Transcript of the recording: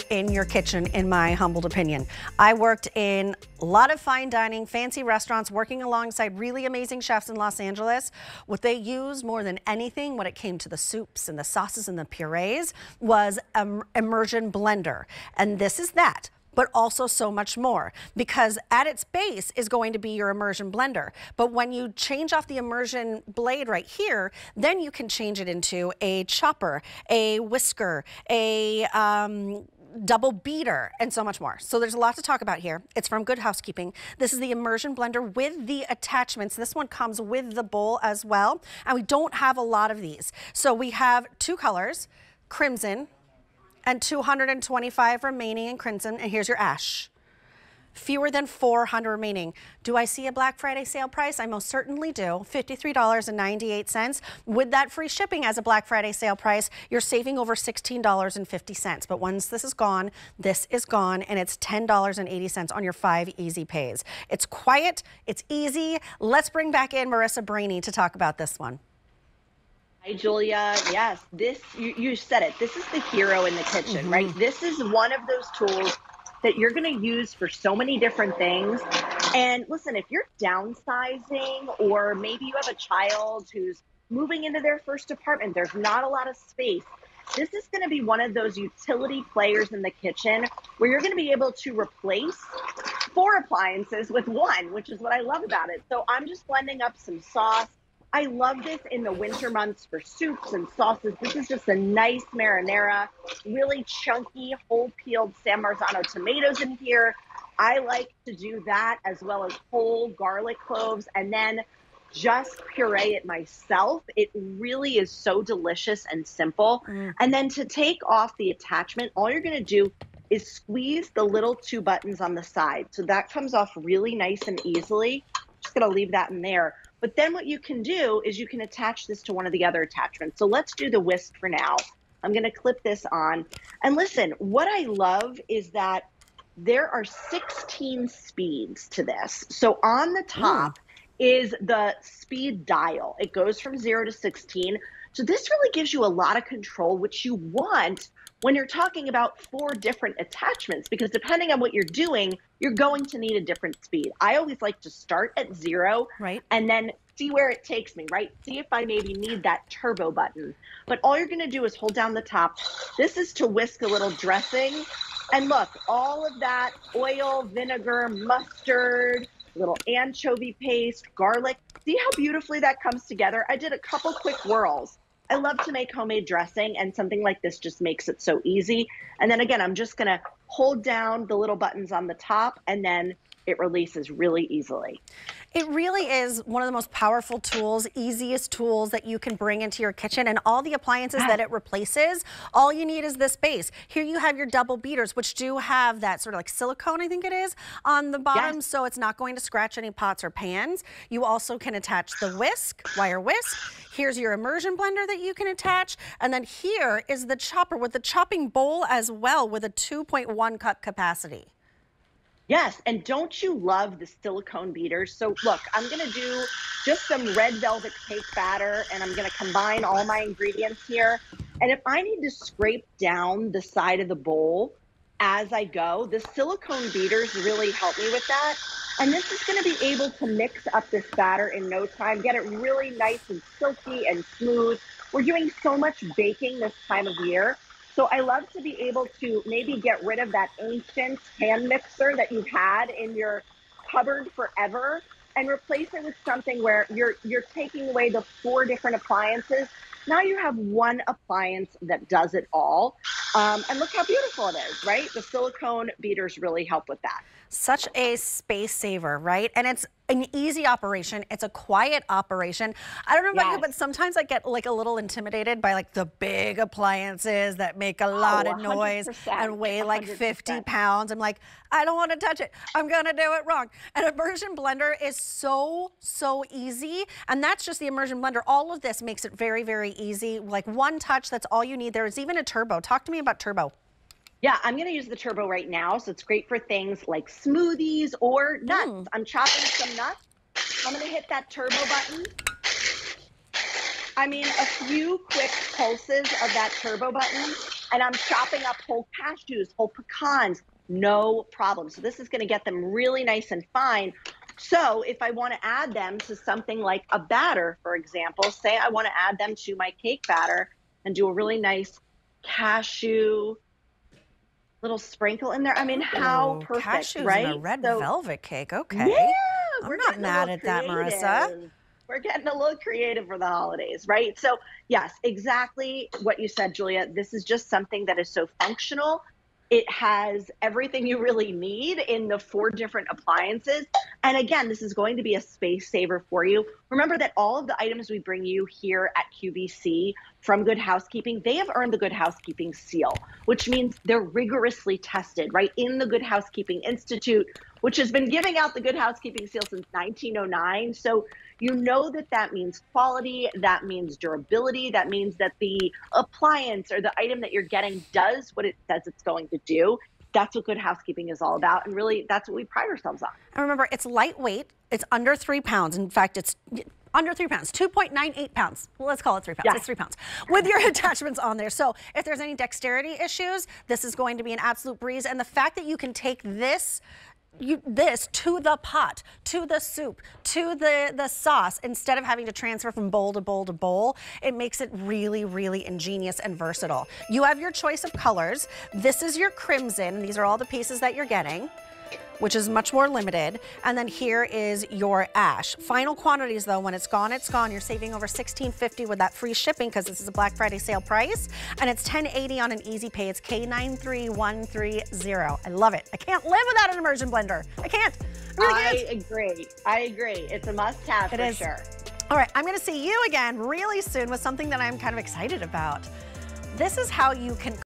in your kitchen, in my humbled opinion. I worked in a lot of fine dining, fancy restaurants, working alongside really amazing chefs in Los Angeles. What they used more than anything when it came to the soups and the sauces and the purees was an immersion blender. And this is that, but also so much more, because at its base is going to be your immersion blender. But when you change off the immersion blade right here, then you can change it into a chopper, a whisker, a double beater, and so much more. So there's a lot to talk about here. It's from Good Housekeeping. This is the immersion blender with the attachments. This one comes with the bowl as well, and we don't have a lot of these. So we have two colors, crimson, and 225 remaining in crimson, and here's your ash. Fewer than 400 remaining. Do I see a Black Friday sale price? I most certainly do. $53.98. With that free shipping as a Black Friday sale price, you're saving over $16.50. But once this is gone, and it's $10.80 on your 5 easy pays. It's quiet, it's easy. Let's bring back in Marissa Brainy to talk about this one. Hi, Julia. Yes, you said it. This is the hero in the kitchen, right? This is one of those tools that you're going to use for so many different things. And listen, if you're downsizing, or maybe you have a child who's moving into their first apartment, there's not a lot of space. This is going to be one of those utility players in the kitchen where you're going to be able to replace 4 appliances with 1, which is what I love about it. So I'm just blending up some sauce. I love this in the winter months for soups and sauces. This is just a nice marinara, really chunky, whole peeled San Marzano tomatoes in here. I like to do that, as well as whole garlic cloves, and then just puree it myself. It really is so delicious and simple. And then to take off the attachment, all you're going to do is squeeze the little 2 buttons on the side. So that comes off really nice and easily. Just going to leave that in there. But then what you can do is you can attach this to one of the other attachments. So let's do the whisk for now. I'm going to clip this on. And listen, what I love is that there are 16 speeds to this. So on the top is the speed dial. It goes from 0 to 16. So this really gives you a lot of control, which you want when you're talking about 4 different attachments, because depending on what you're doing, you're going to need a different speed. I always like to start at 0, right, and then see where it takes me, right? See if I maybe need that turbo button. But all you're gonna do is hold down the top. This is to whisk a little dressing. And look, all of that oil, vinegar, mustard, little anchovy paste, garlic. See how beautifully that comes together? I did a couple quick whirls. I love to make homemade dressing, and something like this just makes it so easy. And then again, I'm just gonna hold down the little buttons on the top, and then it releases really easily. It really is one of the most powerful tools, easiest tools that you can bring into your kitchen, and all the appliances that it replaces, all you need is this base. Here you have your double beaters, which do have that sort of like silicone, I think it is, on the bottom, so it's not going to scratch any pots or pans. You also can attach the whisk, wire whisk. Here's your immersion blender that you can attach, and then here is the chopper with the chopping bowl as well, with a 2.1 cup capacity. Yes, and don't you love the silicone beaters? So look, I'm gonna do just some red velvet cake batter, and I'm gonna combine all my ingredients here. And if I need to scrape down the side of the bowl as I go, the silicone beaters really help me with that. And this is gonna be able to mix up this batter in no time, get it really nice and silky and smooth. We're doing so much baking this time of year. So I love to be able to maybe get rid of that ancient hand mixer that you've had in your cupboard forever, and replace it with something where you're taking away the 4 different appliances. Now you have 1 appliance that does it all. And look how beautiful it is, right? The silicone beaters really help with that. Such a space saver, right? And it's an easy operation. It's a quiet operation. I don't know about you, but sometimes I get like a little intimidated by like the big appliances that make a lot of noise and weigh like 50 pounds. I'm like, I don't want to touch it. I'm going to do it wrong. An immersion blender is so easy. And that's just the immersion blender. All of this makes it very, very easy. Like one touch, that's all you need. There is even a turbo. Talk to me about turbo. Yeah, I'm going to use the turbo right now. So it's great for things like smoothies or nuts. I'm chopping some nuts. I'm going to hit that turbo button. I mean, a few quick pulses of that turbo button and I'm chopping up whole cashews, whole pecans, no problem. So this is going to get them really nice and fine. So if I want to add them to something like a batter, for example, say I want to add them to my cake batter and do a really nice cashew little sprinkle in there. I mean, how perfect, cashews right? in a red velvet cake. Okay. Yeah, I'm not mad at that, Marissa. We're getting a little creative for the holidays, right? So yes, exactly what you said, Julia. This is just something that is so functional. It has everything you really need in the 4 different appliances. And again, this is going to be a space saver for you. Remember that all of the items we bring you here at QVC from Good Housekeeping, they have earned the Good Housekeeping seal, which means they're rigorously tested, right? In the Good Housekeeping Institute, which has been giving out the Good Housekeeping seal since 1909. So you know that that means quality, that means durability, that means that the appliance or the item that you're getting does what it says it's going to do. That's what Good Housekeeping is all about. And really, that's what we pride ourselves on. And remember, it's lightweight. It's under 3 pounds. In fact, it's under 3 pounds, 2.98 pounds. Well, let's call it 3 pounds. Yes. It's 3 pounds with your attachments on there. So if there's any dexterity issues, this is going to be an absolute breeze. And the fact that you can take this to the pot, to the soup, to the sauce, instead of having to transfer from bowl to bowl to bowl, it makes it really, really ingenious and versatile. You have your choice of colors. This is your crimson. These are all the pieces that you're getting, which is much more limited. And then here is your ash. Final quantities though, when it's gone, it's gone. You're saving over $16.50 with that free shipping because this is a Black Friday sale price. And it's $10.80 on an easy pay. It's K93130. I love it. I can't live without an immersion blender. I can't. I really can't. I agree. It's a must-have for sure. All right, I'm gonna see you again really soon with something that I'm kind of excited about. This is how you can